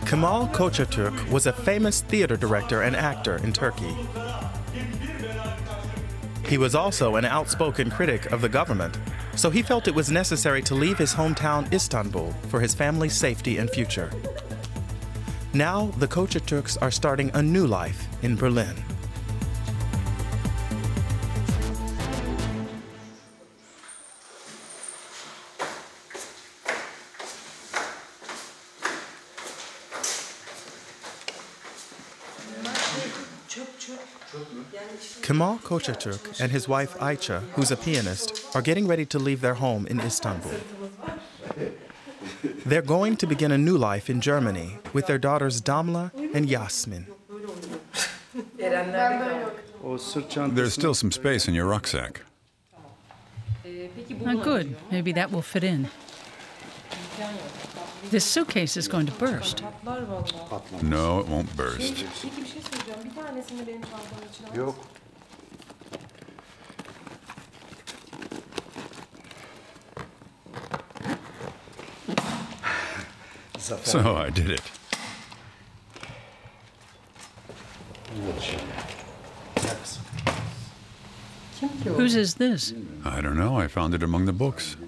Kemal Kocatürk was a famous theater director and actor in Turkey. He was also an outspoken critic of the government, so he felt it was necessary to leave his hometown Istanbul for his family's safety and future. Now, the Kocatürks are starting a new life in Berlin. Kemal Kocatürk and his wife Ayça, who's a pianist, are getting ready to leave their home in Istanbul. They're going to begin a new life in Germany with their daughters Damla and Yasmin. There's still some space in your rucksack. Good. Maybe that will fit in. This suitcase is going to burst. No, it won't burst. So I did it. Whose is this? I don't know. I found it among the books.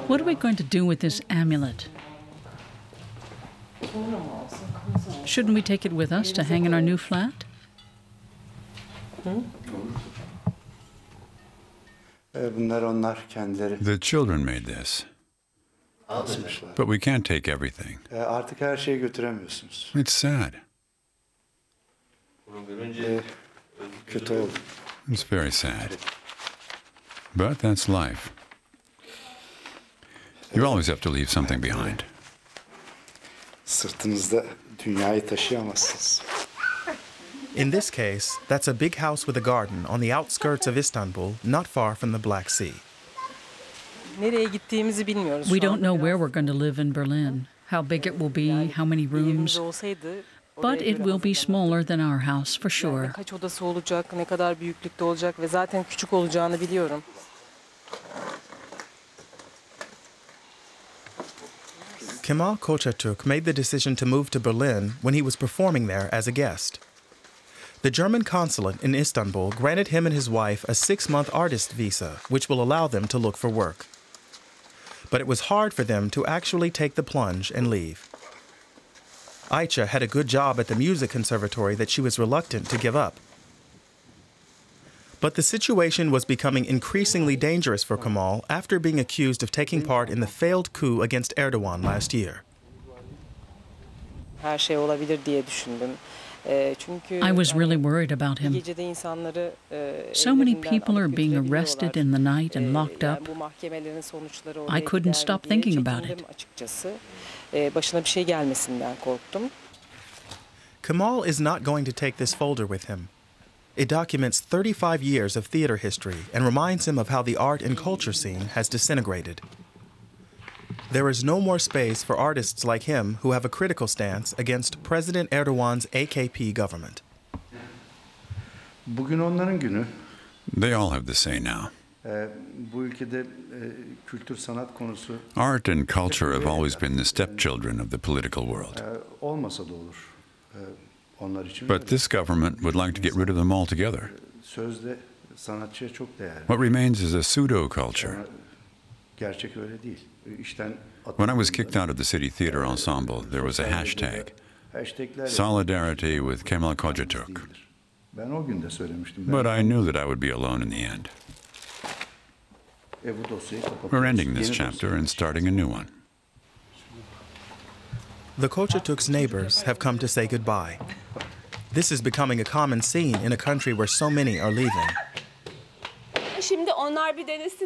What are we going to do with this amulet? Shouldn't we take it with us to hang in our new flat? The children made this. But we can't take everything. It's sad. It's very sad. But that's life. You always have to leave something behind. In this case, that's a big house with a garden on the outskirts of Istanbul, not far from the Black Sea. We don't know where we're going to live in Berlin, how big it will be, how many rooms. But it will be smaller than our house, for sure. Kemal Kocatürk made the decision to move to Berlin when he was performing there as a guest. The German consulate in Istanbul granted him and his wife a 6-month artist visa, which will allow them to look for work. But it was hard for them to actually take the plunge and leave. Ayça had a good job at the music conservatory that she was reluctant to give up. But the situation was becoming increasingly dangerous for Kemal after being accused of taking part in the failed coup against Erdogan last year. I was really worried about him. So many people are being arrested in the night and locked up. I couldn't stop thinking about it. Kemal is not going to take this folder with him. It documents 35 years of theater history and reminds him of how the art and culture scene has disintegrated. There is no more space for artists like him who have a critical stance against President Erdogan's AKP government. They all have the say now. Art and culture have always been the stepchildren of the political world. But this government would like to get rid of them altogether. What remains is a pseudo-culture. When I was kicked out of the City Theater Ensemble, there was a hashtag, Solidarity with Kemal Kocatürk. But I knew that I would be alone in the end. We're ending this chapter and starting a new one. The Kocatürk's neighbors have come to say goodbye. This is becoming a common scene in a country where so many are leaving.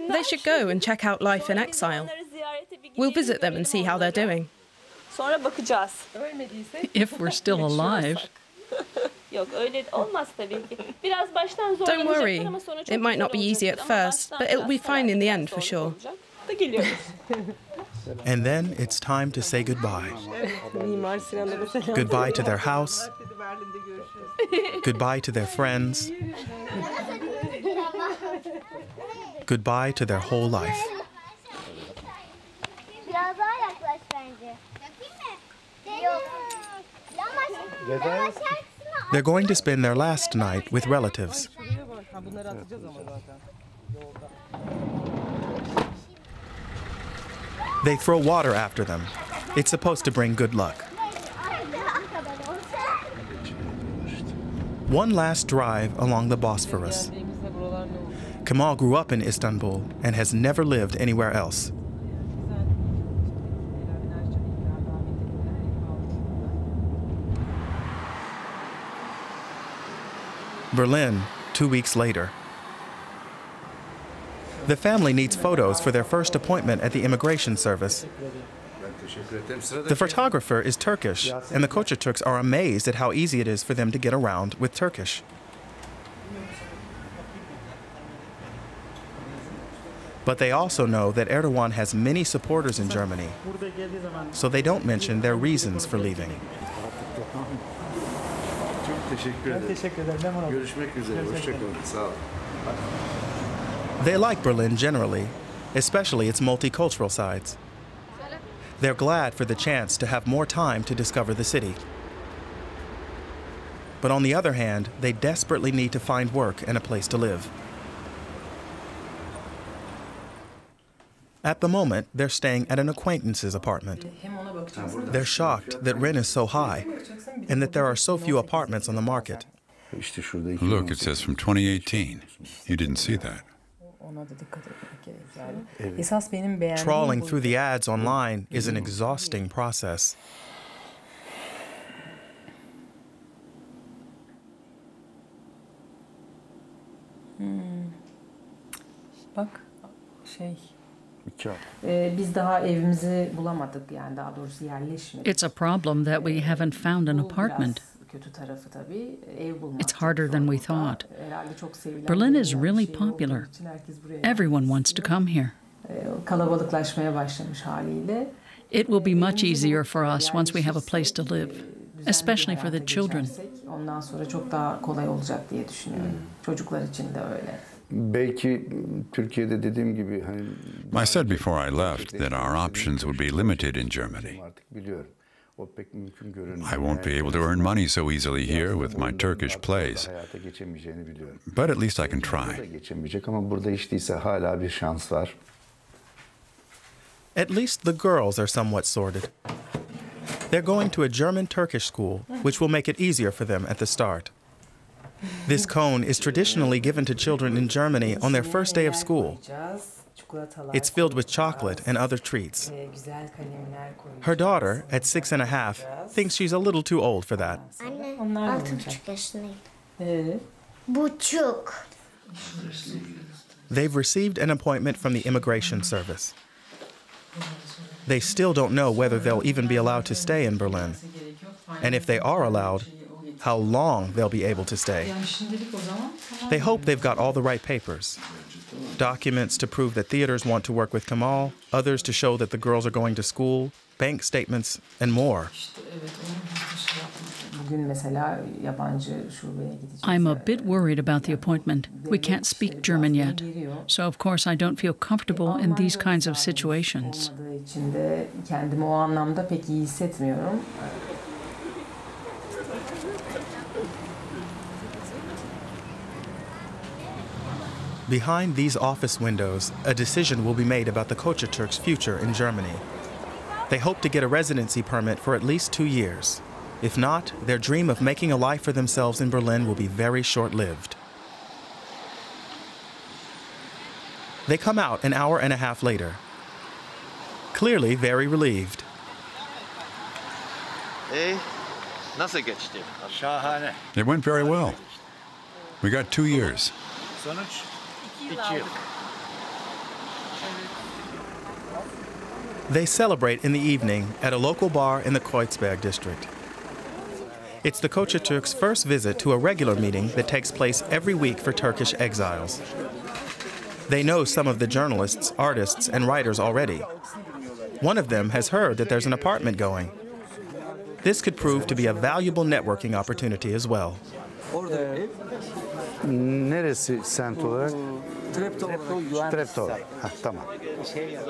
They should go and check out life in exile. We'll visit them and see how they're doing. If we're still alive. Don't worry. It might not be easy at first, but it'll be fine in the end for sure. And then it's time to say goodbye. Goodbye to their house. Goodbye to their friends. Goodbye to their whole life. They're going to spend their last night with relatives. They throw water after them. It's supposed to bring good luck. One last drive along the Bosphorus. Kemal grew up in Istanbul and has never lived anywhere else. Berlin, 2 weeks later. The family needs photos for their first appointment at the immigration service. The photographer is Turkish, and the Kocatürks are amazed at how easy it is for them to get around with Turkish. But they also know that Erdogan has many supporters in Germany, so they don't mention their reasons for leaving. They like Berlin generally, especially its multicultural sides. They're glad for the chance to have more time to discover the city. But on the other hand, they desperately need to find work and a place to live. At the moment, they're staying at an acquaintance's apartment. They're shocked that rent is so high and that there are so few apartments on the market. Look, it says from 2018. You didn't see that. Trawling through the ads online is an exhausting process. It's a problem that we haven't found an apartment. It's harder than we thought. Berlin is really popular. Everyone wants to come here. It will be much easier for us once we have a place to live, especially for the children. I said before I left that our options would be limited in Germany. I won't be able to earn money so easily here with my Turkish plays, but at least I can try. At least the girls are somewhat sorted. They're going to a German-Turkish school, which will make it easier for them at the start. This cone is traditionally given to children in Germany on their first day of school. It's filled with chocolate and other treats. Her daughter, at 6.5, thinks she's a little too old for that. They've received an appointment from the immigration service. They still don't know whether they'll even be allowed to stay in Berlin. And if they are allowed, how long they'll be able to stay. They hope they've got all the right papers. Documents to prove that theaters want to work with Kemal, others to show that the girls are going to school, bank statements, and more. I'm a bit worried about the appointment. We can't speak German yet, so of course I don't feel comfortable in these kinds of situations. Behind these office windows, a decision will be made about the Kocatürk's future in Germany. They hope to get a residency permit for at least 2 years. If not, their dream of making a life for themselves in Berlin will be very short-lived. They come out an hour and a half later, clearly very relieved. It went very well. We got 2 years. They celebrate in the evening at a local bar in the Kreuzberg district. It's the Kocatürk's first visit to a regular meeting that takes place every week for Turkish exiles. They know some of the journalists, artists, and writers already. One of them has heard that there's an apartment going. This could prove to be a valuable networking opportunity as well. Neresi semt olarak?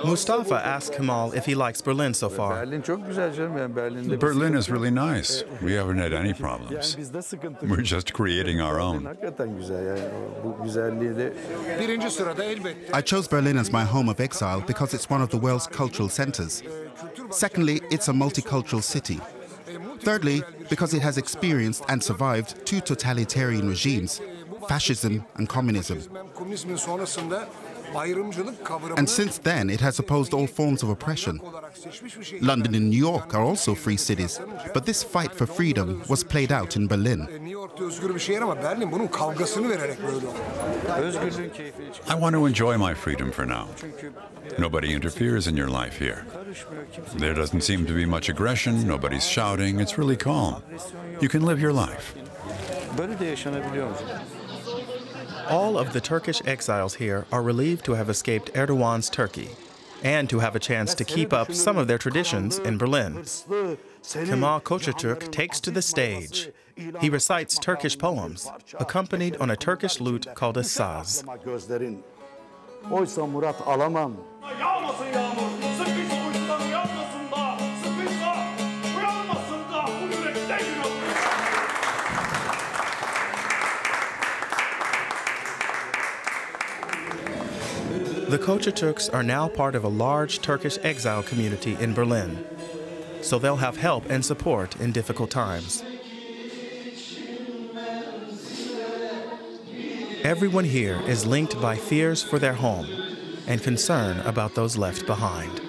Mustafa asked Kemal if he likes Berlin so far. Berlin is really nice. We haven't had any problems. We're just creating our own. I chose Berlin as my home of exile because it's one of the world's cultural centers. Secondly, it's a multicultural city. Thirdly, because it has experienced and survived two totalitarian regimes, fascism and communism. And since then, it has opposed all forms of oppression. London and New York are also free cities, but this fight for freedom was played out in Berlin. I want to enjoy my freedom for now. Nobody interferes in your life here. There doesn't seem to be much aggression, nobody's shouting, it's really calm. You can live your life. All of the Turkish exiles here are relieved to have escaped Erdogan's Turkey and to have a chance to keep up some of their traditions in Berlin. Kemal Kocatürk takes to the stage. He recites Turkish poems, accompanied on a Turkish lute called a saz. The Kocatürks are now part of a large Turkish exile community in Berlin, so they'll have help and support in difficult times. Everyone here is linked by fears for their home and concern about those left behind.